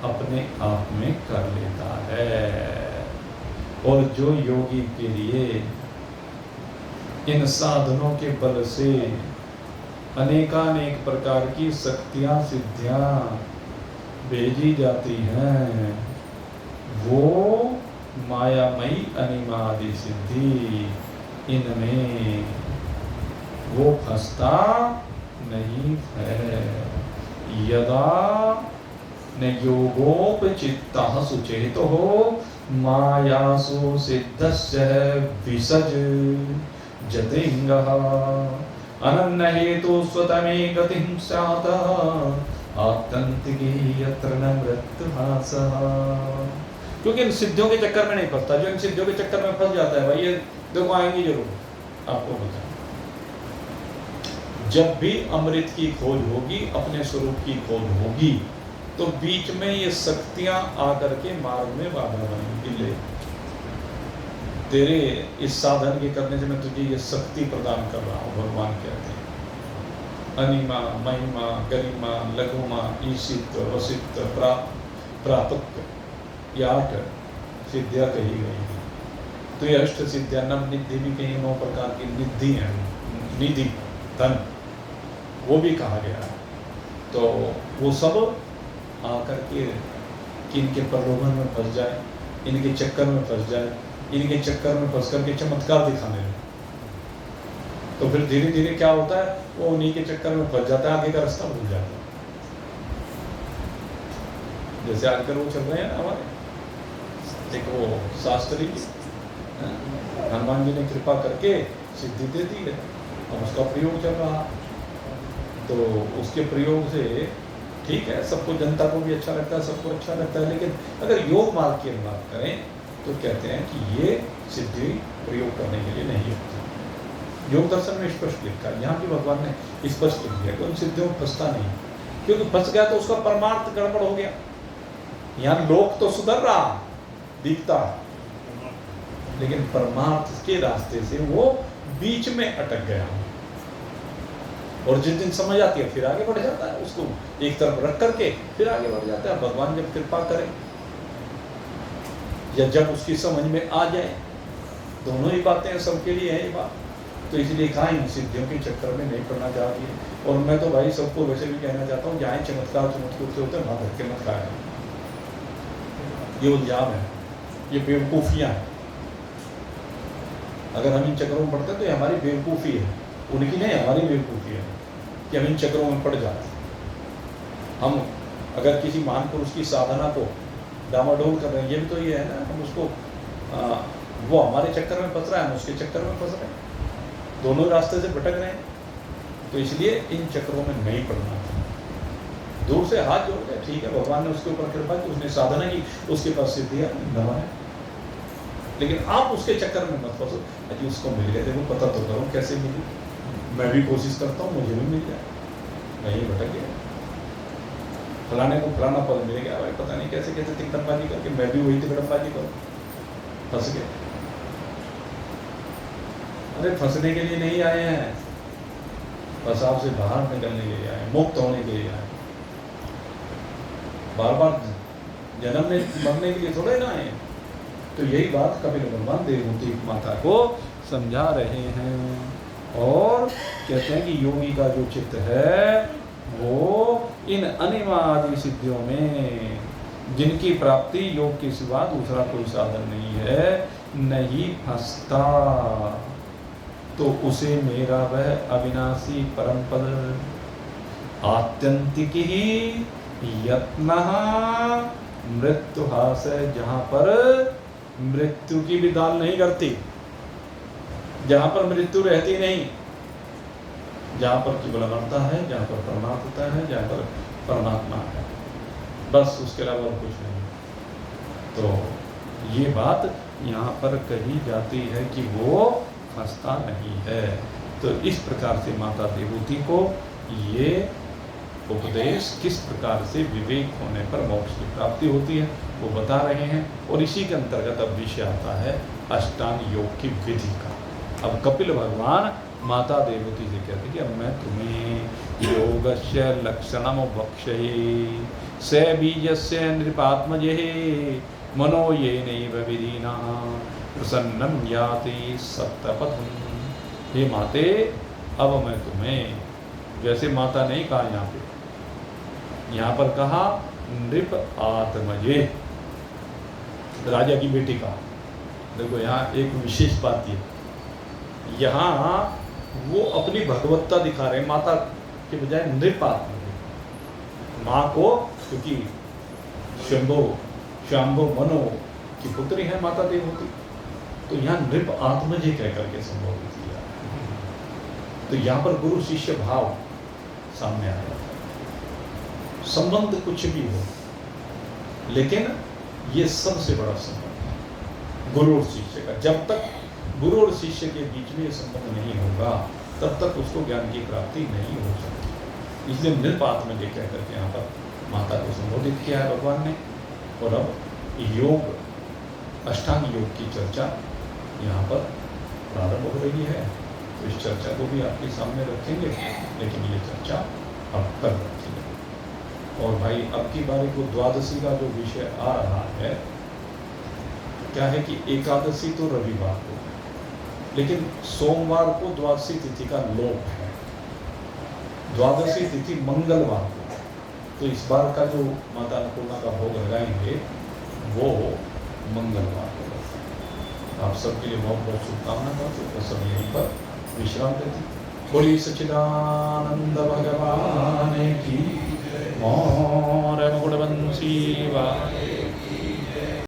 अपने आप में कर लेता है। और जो योगी के लिए इन साधनों के बल से अनेकानेक प्रकार की शक्तियां सिद्धियां भेजी जाती हैं, वो मायामयी अनिमादि सिद्धि, इनमें वो फंसता नहीं है। यदा न योगोपचित्तः सुचेतो मायासु सिद्धस्य विसज जतिंगः अनन्य हेतु स्वतमे गतिं स्यात् आत्यन्तिके यत्र न मृत्युहासः। क्योंकि इन सिद्धियों के चक्कर में नहीं फंसता। जो इन सिद्धियों के चक्कर में फंस जाता है भाई, ये देखो आएंगी जरूर, आपको बता। जब भी अमृत की खोज होगी, अपने स्वरूप की खोज होगी, तो बीच में ये शक्तियां आकर के मार्ग में बाधा बनेंगी। ले तेरे इस साधन के करने से मैं तुझे ये शक्ति प्रदान कर रहा हूँ, भगवान कहते हैं। अनिमा, महिमा, गरिमा, लघुमा, ईशित, वसित, प्रापक, ये 8 सिद्धियां कही गई हैं। तो ये अष्ट सिद्धियां, नव निधि भी कहीं 9 प्रकार की निधि हैं, निधि धन, वो भी कहा गया है। तो वो सब आकर के इनके प्रलोभन में फंस जाए, इनके चक्कर में फंस जाए, इनके चक्कर में फंस करके चमत्कार दिखाने लगे, तो फिर धीरे धीरे क्या होता है, वो उन्हीं के चक्कर में फंस जाता है, आगे का रास्ता भूल जाता है। जैसे आजकल वो चल रहे हैं हमारे, देखो वो शास्त्री, हनुमान जी ने कृपा करके सिद्धि दे दी है, और उसका प्रयोग चल रहा, तो उसके प्रयोग से ठीक है, सबको, जनता को भी अच्छा लगता है, सबको अच्छा लगता है। लेकिन अगर योग मार्ग की बात करें तो कहते हैं कि ये सिद्धि प्रयोग करने के लिए नहीं होती। योग दर्शन में स्पष्ट लिखा है, यहाँ भी भगवान ने स्पष्ट किया कि उन सिद्धियों में फंसता नहीं, क्योंकि फंस गया तो उसका परमार्थ गड़बड़ हो गया। यहाँ लोक तो सुधर रहा दिखता है, लेकिन परमार्थ के रास्ते से वो बीच में अटक गया, और जिस दिन समझ आती है फिर आगे बढ़ जाता है, उसको एक तरफ रख करके फिर आगे बढ़ जाता है। भगवान जब कृपा करे या जब उसकी समझ में आ जाए, दोनों ही बातें सबके लिए है ये बात। तो इसलिए कहा इन सिद्धियों के चक्कर में नहीं पड़ना चाहिए। और मैं तो भाई सबको वैसे भी कहना चाहता हूँ, जहाँ चमत्कार चमत्कार से होते हैं वहाँ धक्के मत खाए। ये उलझाव है, ये बेवकूफ़ियाँ हैं। अगर हम इन चक्रों में पड़ते हैं तो ये हमारी बेवकूफ़ी है, उनकी नहीं, हमारी बेवकूफ़ी है कि हम इन चक्रों में पड़ जाते हैं। हम अगर किसी महान पुरुष की साधना को डामाडोल कर रहे हैं, ये भी तो ये है ना, हम उसको वो हमारे चक्कर में फंस रहा है, हम उसके चक्कर में फंस रहे हैं, दोनों रास्ते से भटक रहे हैं। तो इसलिए इन चक्रों में नहीं पड़ना चाहिए। दूर से हाथ जोड़ के, ठीक है, भगवान ने उसके ऊपर कृपा की, उसने साधना की, उसके पास सिद्धियाँ नवा है, लेकिन आप उसके चक्कर में मत फंसो। अजी उसको मिल गए, देखो पता तो करो कैसे मिली, मैं भी कोशिश करता हूँ मुझे भी मिल जाए। वहीं भटक गया। फलाने को फलाना पद मिल गया, भाई पता नहीं कैसे कैसे तिकड़मबाजी करके मैं भी वही तिकड़मबाजी करूँ, फंस गए। अरे फंसने के लिए नहीं आए हैं, फसाव से बाहर निकलने के लिए आए, मुक्त होने के लिए आए। बार बार जन्म में मरने के लिए थोड़े ना आए। तो यही बात कपिल भगवान देवहूति माता को समझा रहे हैं और कहते हैं कि योगी का जो चित्त है वो इन अनिवार्य सिद्धियों में, जिनकी प्राप्ति योग के सिवा दूसरा कोई साधन नहीं है, नहीं फंसता, तो उसे मेरा वह अविनाशी परम पद आत्यंतिक ही यत्न मृत्यु हास है, जहाँ पर मृत्यु की भी दाल नहीं करती, जहाँ पर मृत्यु रहती नहीं, जहाँ पर केवल अमरता है, जहाँ पर परमात्मा है, जहाँ पर परमात्मा है, बस उसके अलावा और कुछ नहीं। तो ये बात यहाँ पर कही जाती है कि वो फंसता नहीं है। तो इस प्रकार से माता देवहूति को ये उपदेश किस प्रकार से विवेक होने पर मोक्ष की प्राप्ति होती है वो बता रहे हैं। और इसी के अंतर्गत अब विषय आता है अष्टांग योग की विधि का। अब कपिल भगवान माता देवहूति से कहते हैं कि अब मैं तुम्हें योगस्य लक्षणम वक्ष्ये स बीजस्य नृपात्मजे मनो ये नैव विधिना प्रसन्नम याति सप्तपथम। हे माते, अब मैं तुम्हें, जैसे माता नहीं कहा यहाँ पे, यहाँ पर कहा नृप आत्मजे, राजा की बेटी का। देखो यहाँ एक विशेष बात ये, यहाँ वो अपनी भगवत्ता दिखा रहे हैं माता के बजाय नृप आत्मजे। माँ को, क्योंकि शंभो मनो की पुत्री है माता देवहूति, तो यहाँ नृप आत्मजे कह करके संबोधित किया। तो यहाँ पर गुरु शिष्य भाव सामने आया। संबंध कुछ भी हो, लेकिन ये सबसे बड़ा संबंध है गुरु और शिष्य का। जब तक गुरु और शिष्य के बीच में ये संबंध नहीं होगा, तब तक उसको ज्ञान की प्राप्ति नहीं हो सकती। इसलिए नृप आत्मजे कह करके यहाँ पर माता को संबोधित किया है भगवान ने। और अब योग, अष्टांग योग की चर्चा यहाँ पर प्रारंभ हो रही है। तो इस चर्चा को भी आपके सामने रखेंगे, लेकिन ये चर्चा अब कल रखेंगे। और भाई अब की बारी को द्वादशी का जो विषय आ रहा है, क्या है कि एकादशी तो रविवार को, लेकिन सोमवार को द्वादशी तिथि का लोप है, द्वादशी तिथि मंगलवार को। तो इस बार का जो माता अन्नपूर्णा का भोग लगाएंगे वो मंगलवार को। आप सबके लिए बहुत बहुत शुभकामना करते हैं। सब यहीं पर विश्राम करते। बोलिए सच्चिदानंद भगवान की